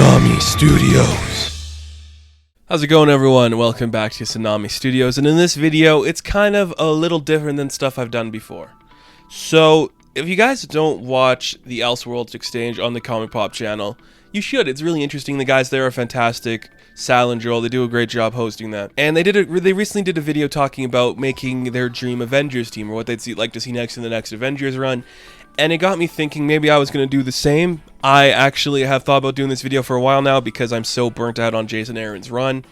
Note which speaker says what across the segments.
Speaker 1: Tsunami Studios. How's it going, everyone? Welcome back to Tsunami Studios, and in this video it's kind of a little different than stuff I've done before. So if you guys don't watch the Elseworlds Exchange on the Comic Pop channel, you should. It's really interesting. The guys there are fantastic. Sal and Joel, they do a great job hosting that. And they recently did a video talking about making their dream Avengers team, or what they'd like to see next in the next Avengers run. And it got me thinking maybe I was going to do the same. I actually have thought about doing this video for a while now because I'm so burnt out on Jason Aaron's run.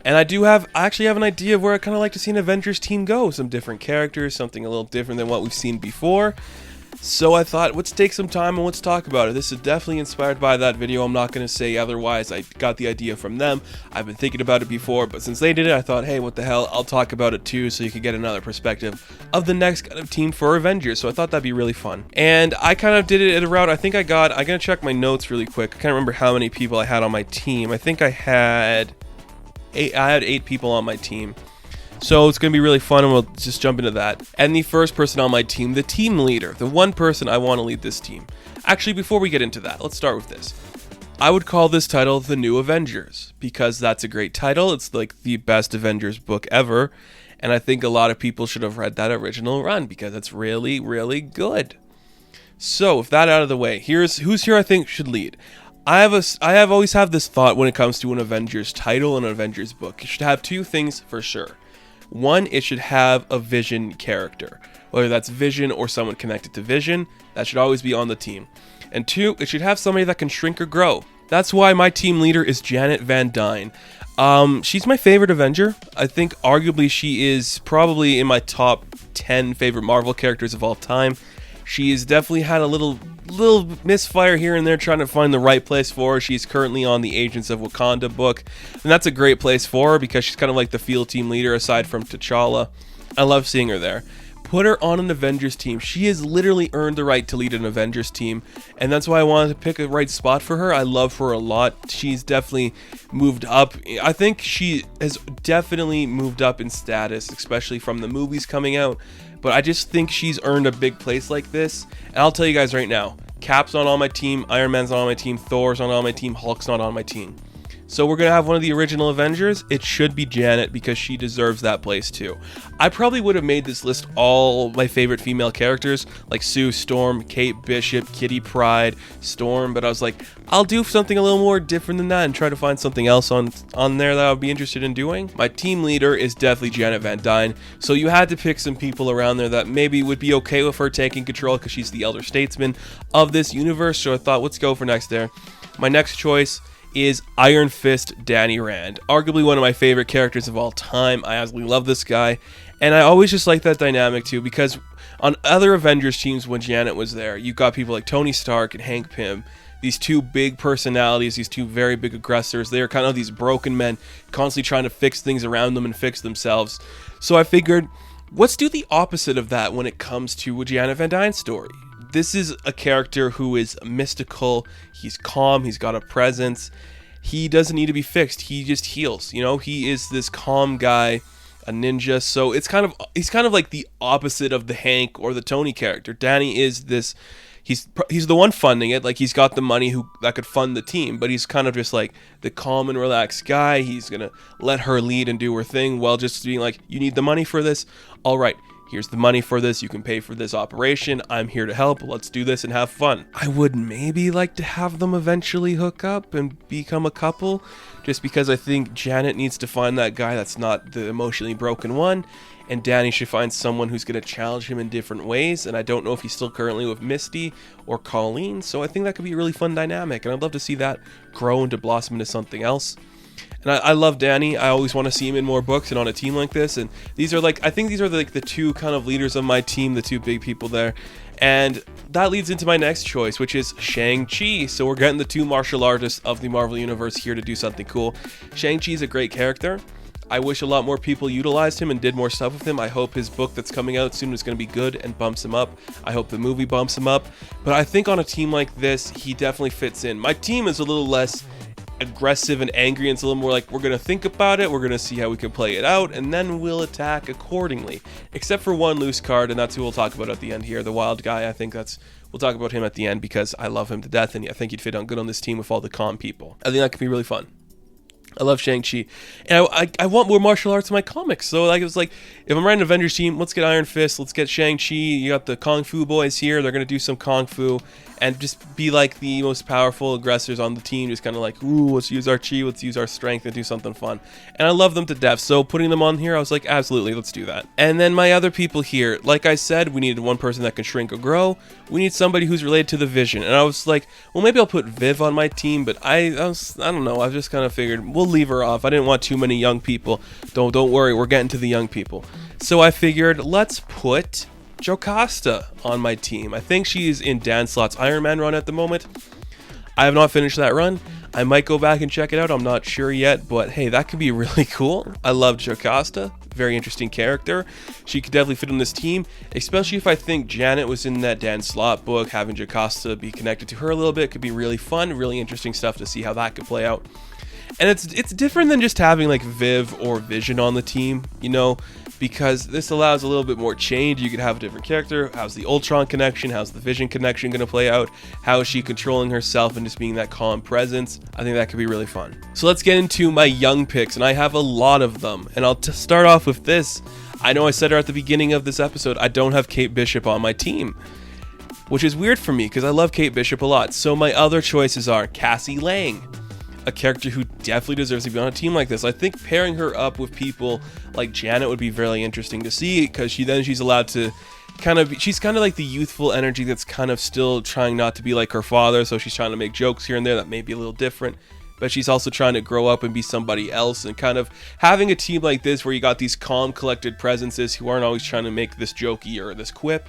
Speaker 1: And I actually have an idea of where I kind of like to see an Avengers team go. Some different characters, something a little different than what we've seen before. So I thought, let's take some time and let's talk about it. This is definitely inspired by that video. I'm not going to say otherwise. I got the idea from them. I've been thinking about it before, but since they did it, I thought, hey, what the hell? I'll talk about it too, so you can get another perspective of the next kind of team for Avengers. So I thought that'd be really fun. And I kind of did it at a route. I'm going to check my notes really quick. I can't remember how many people I had on my team. I think I had 8 people on my team. So it's going to be really fun, and we'll just jump into that. And the first person on my team, the team leader, the one person I want to lead this team. Actually, before we get into that, let's start with this. I would call this title The New Avengers, because that's a great title. It's like the best Avengers book ever, and I think a lot of people should have read that original run, because it's really, really good. So, with that out of the way, who's here I think should lead. I have always had this thought when it comes to an Avengers title and an Avengers book. You should have two things for sure. One, it should have a Vision character. Whether that's Vision or someone connected to Vision, that should always be on the team. And two, it should have somebody that can shrink or grow. That's why my team leader is Janet Van Dyne. She's my favorite Avenger. I think arguably she is probably in my top 10 favorite Marvel characters of all time. She has definitely had a little misfire here and there trying to find the right place for her. She's currently on the Agents of Wakanda book, and that's a great place for her because she's kind of like the field team leader aside from T'Challa. I love seeing her there. Put her on an Avengers team. She has literally earned the right to lead an Avengers team, and that's why I wanted to pick a right spot for her. I love her a lot. She's definitely moved up. I think she has definitely moved up in status, especially from the movies coming out. But I just think she's earned a big place like this. And I'll tell you guys right now, Cap's not on my team, Iron Man's not on my team, Thor's not on my team, Hulk's not on my team. So we're going to have one of the original Avengers. It should be Janet because she deserves that place too. I probably would have made this list all my favorite female characters like Sue Storm, Kate Bishop, Kitty Pryde, Storm, but I was like, I'll do something a little more different than that and try to find something else on there that I would be interested in doing. My team leader is definitely Janet Van Dyne, so you had to pick some people around there that maybe would be okay with her taking control because she's the elder statesman of this universe, so I thought, let's go for next there. My next choice is Ironfist Danny Rand, arguably one of my favorite characters of all time. I absolutely love this guy, and I always just like that dynamic too, because on other Avengers teams when Janet was there, you got people like Tony Stark and Hank Pym, these two big personalities, these two very big aggressors. They are kind of these broken men constantly trying to fix things around them and fix themselves. So I figured, let's do the opposite of that when it comes to a Janet Van Dyne story. This is a character who is mystical, he's calm, he's got a presence, he doesn't need to be fixed, he just heals, you know, he is this calm guy, a ninja, so he's kind of like the opposite of the Hank or the Tony character. Danny is this, he's the one funding it, like he's got the money that could fund the team, but he's kind of just like the calm and relaxed guy. He's gonna let her lead and do her thing while just being like, you need the money for this? All right. Here's the money for this, you can pay for this operation, I'm here to help, let's do this and have fun. I would maybe like to have them eventually hook up and become a couple, just because I think Janet needs to find that guy that's not the emotionally broken one, and Danny should find someone who's going to challenge him in different ways, and I don't know if he's still currently with Misty or Colleen, so I think that could be a really fun dynamic, and I'd love to see that grow and to blossom into something else. And I love Danny. I always want to see him in more books and on a team like this. And these are I think these are like the two kind of leaders of my team, the two big people there. And that leads into my next choice, which is Shang-Chi. So we're getting the two martial artists of the Marvel Universe here to do something cool. Shang-Chi is a great character. I wish a lot more people utilized him and did more stuff with him. I hope his book that's coming out soon is going to be good and bumps him up. I hope the movie bumps him up. But I think on a team like this, he definitely fits in. My team is a little less aggressive and angry, and it's a little more like, we're going to think about it, we're going to see how we can play it out, and then we'll attack accordingly. Except for one loose card, and that's who we'll talk about at the end here, the wild guy. I think that's We'll talk about him at the end because I love him to death, and I think he'd fit on good on this team with all the calm people. I think that could be really fun. I love Shang-Chi, and I want more martial arts in my comics. So like, it was like, if I'm writing an Avengers team, let's get Iron Fist, let's get Shang-Chi. You got the Kung Fu boys here. They're gonna do some Kung Fu and just be like the most powerful aggressors on the team. Just kind of like, ooh, let's use our chi, let's use our strength and do something fun. And I love them to death. So putting them on here, I was like, absolutely, let's do that. And then my other people here, like I said, we needed one person that can shrink or grow. We need somebody who's related to the Vision. And I was like, well, maybe I'll put Viv on my team, but I don't know. I just kind of figured we'll leave her off. I didn't want too many young people. Don't worry, we're getting to the young people. So I figured, let's put Jocasta on my team. I think she's in Dan Slott's Iron Man run at the moment. I have not finished that run. I might go back and check it out. I'm not sure yet, but hey, that could be really cool. I love Jocasta. Very interesting character. She could definitely fit on this team, especially if I think Janet was in that Dan Slott book. Having Jocasta be connected to her a little bit could be really fun, really interesting stuff to see how that could play out. And it's different than just having like Viv or Vision on the team, you know, because this allows a little bit more change. You could have a different character. How's the Ultron connection? How's the Vision connection going to play out? How is she controlling herself and just being that calm presence? I think that could be really fun. So let's get into my young picks, and I have a lot of them. And I'll start off with this. I know I said her at the beginning of this episode, I don't have Kate Bishop on my team, which is weird for me because I love Kate Bishop a lot. So my other choices are Cassie Lang, a character who definitely deserves to be on a team like this. I think pairing her up with people like Janet would be really interesting to see, because she's allowed to she's kind of like the youthful energy that's kind of still trying not to be like her father, so she's trying to make jokes here and there that may be a little different, but she's also trying to grow up and be somebody else. And kind of having a team like this where you got these calm, collected presences who aren't always trying to make this jokey or this quip,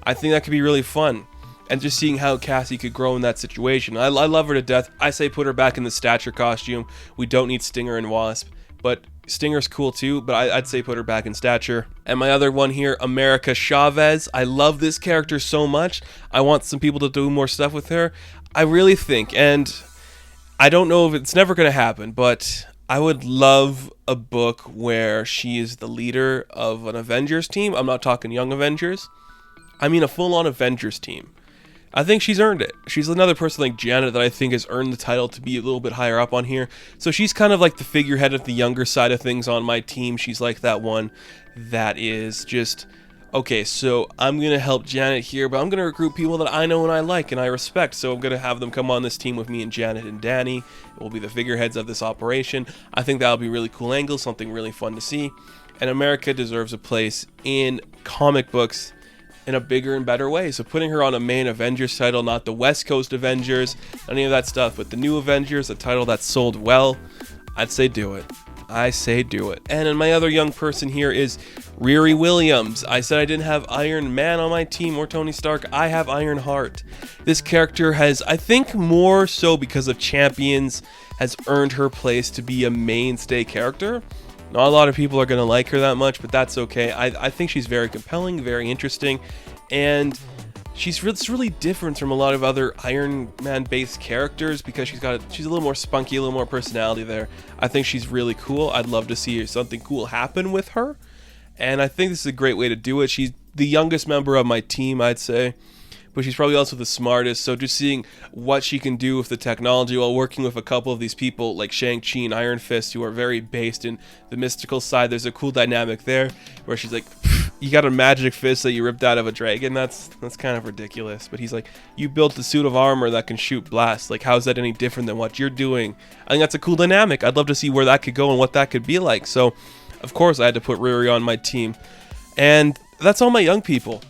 Speaker 1: I think that could be really fun. And just seeing how Cassie could grow in that situation. I love her to death. I say put her back in the Stature costume. We don't need Stinger and Wasp, but Stinger's cool too, but I'd say put her back in Stature. And my other one here, America Chavez. I love this character so much. I want some people to do more stuff with her. I really think, and I don't know if it's never going to happen, but I would love a book where she is the leader of an Avengers team. I'm not talking Young Avengers. I mean a full-on Avengers team. I think she's earned it. She's another person like Janet that I think has earned the title to be a little bit higher up on here. So she's kind of like the figurehead of the younger side of things on my team. She's like that one that is just, okay, so I'm going to help Janet here, but I'm going to recruit people that I know and I like and I respect. So I'm going to have them come on this team with me and Janet and Danny. We'll be the figureheads of this operation. I think that'll be a really cool angle, something really fun to see. And America deserves a place in comic books in a bigger and better way. So putting her on a main Avengers title, not the West Coast Avengers, any of that stuff, but the new Avengers, a title that sold well, I'd say do it. I say do it. And then my other young person here is Riri Williams. I said I didn't have Iron Man on my team or Tony Stark. I have Iron Heart. This character has, I think more so because of Champions, has earned her place to be a mainstay character. Not a lot of people are going to like her that much, but that's okay. I think she's very compelling, very interesting, and she's really different from a lot of other Iron Man-based characters because she's a little more spunky, a little more personality there. I think she's really cool. I'd love to see something cool happen with her, and I think this is a great way to do it. She's the youngest member of my team, I'd say, but she's probably also the smartest, so just seeing what she can do with the technology while working with a couple of these people like Shang-Chi and Ironfist, who are very based in the mystical side. There's a cool dynamic there where she's like, you got a magic fist that you ripped out of a dragon? That's kind of ridiculous. But he's like, you built a suit of armor that can shoot blasts. Like, how's that any different than what you're doing? I think that's a cool dynamic. I'd love to see where that could go and what that could be like. So, of course, I had to put Riri on my team. And that's all my young people.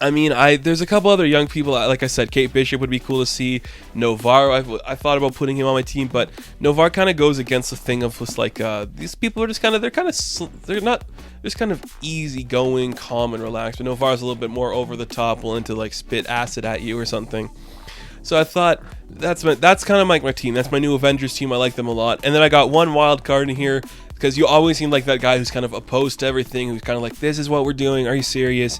Speaker 1: I mean, there's a couple other young people. Like I said, Kate Bishop would be cool to see. Novar, I thought about putting him on my team, but Novar kind of goes against the thing of just like these people are just kind of they're not just kind of easygoing, calm, and relaxed. But Novar's a little bit more over the top, willing to like spit acid at you or something. So I thought that's kind of like my team. That's my new Avengers team. I like them a lot. And then I got one wild card in here because you always seem like that guy who's kind of opposed to everything, who's kind of like, this is what we're doing. Are you serious?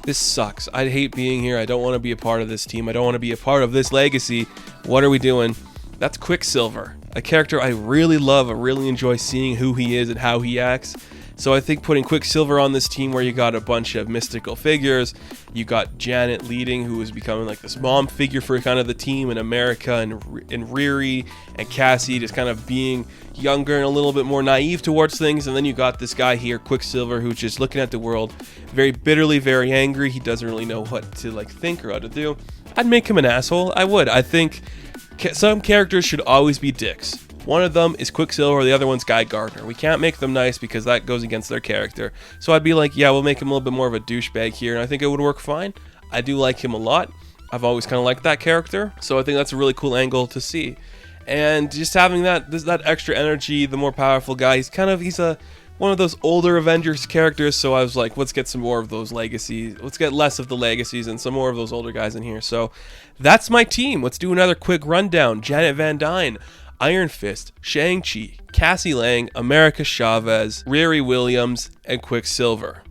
Speaker 1: This sucks. I hate being here. I don't want to be a part of this team. I don't want to be a part of this legacy. What are we doing? That's Quicksilver, a character I really love. I really enjoy seeing who he is and how he acts. So I think putting Quicksilver on this team, where you got a bunch of mystical figures, you got Janet leading, who is becoming like this mom figure for kind of the team in America, and Riri and Cassie just kind of being younger and a little bit more naive towards things. And then you got this guy here, Quicksilver, who's just looking at the world very bitterly, very angry. He doesn't really know what to like think or how to do. I'd make him an asshole. I would. I think some characters should always be dicks. One of them is Quicksilver, the other one's Guy Gardner. We can't make them nice because that goes against their character. So I'd be like, yeah, we'll make him a little bit more of a douchebag here, and I think it would work fine. I do like him a lot. I've always kind of liked that character, so I think that's a really cool angle to see. And just having that extra energy, the more powerful guy, he's one of those older Avengers characters, so I was like, let's get some more of those legacies. Let's get less of the legacies and some more of those older guys in here. So that's my team. Let's do another quick rundown. Janet Van Dyne, Ironfist, Shang-Chi, Cassie Lang, America Chavez, Riri Williams, and Quicksilver.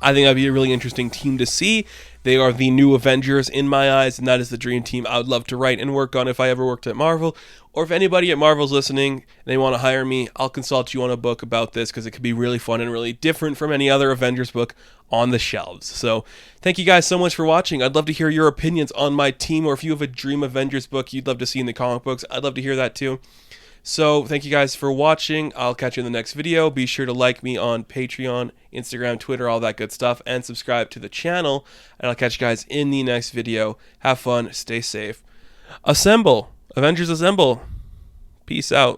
Speaker 1: I think that'd be a really interesting team to see. They are the new Avengers in my eyes, and that is the dream team I would love to write and work on if I ever worked at Marvel. Or if anybody at Marvel's listening and they want to hire me, I'll consult you on a book about this, because it could be really fun and really different from any other Avengers book on the shelves. So thank you guys so much for watching. I'd love to hear your opinions on my team, or if you have a dream Avengers book you'd love to see in the comic books, I'd love to hear that too. So thank you guys for watching. I'll catch you in the next video. Be sure to like me on Patreon, Instagram, Twitter, all that good stuff, and subscribe to the channel. And I'll catch you guys in the next video. Have fun. Stay safe. Assemble. Avengers assemble. Peace out.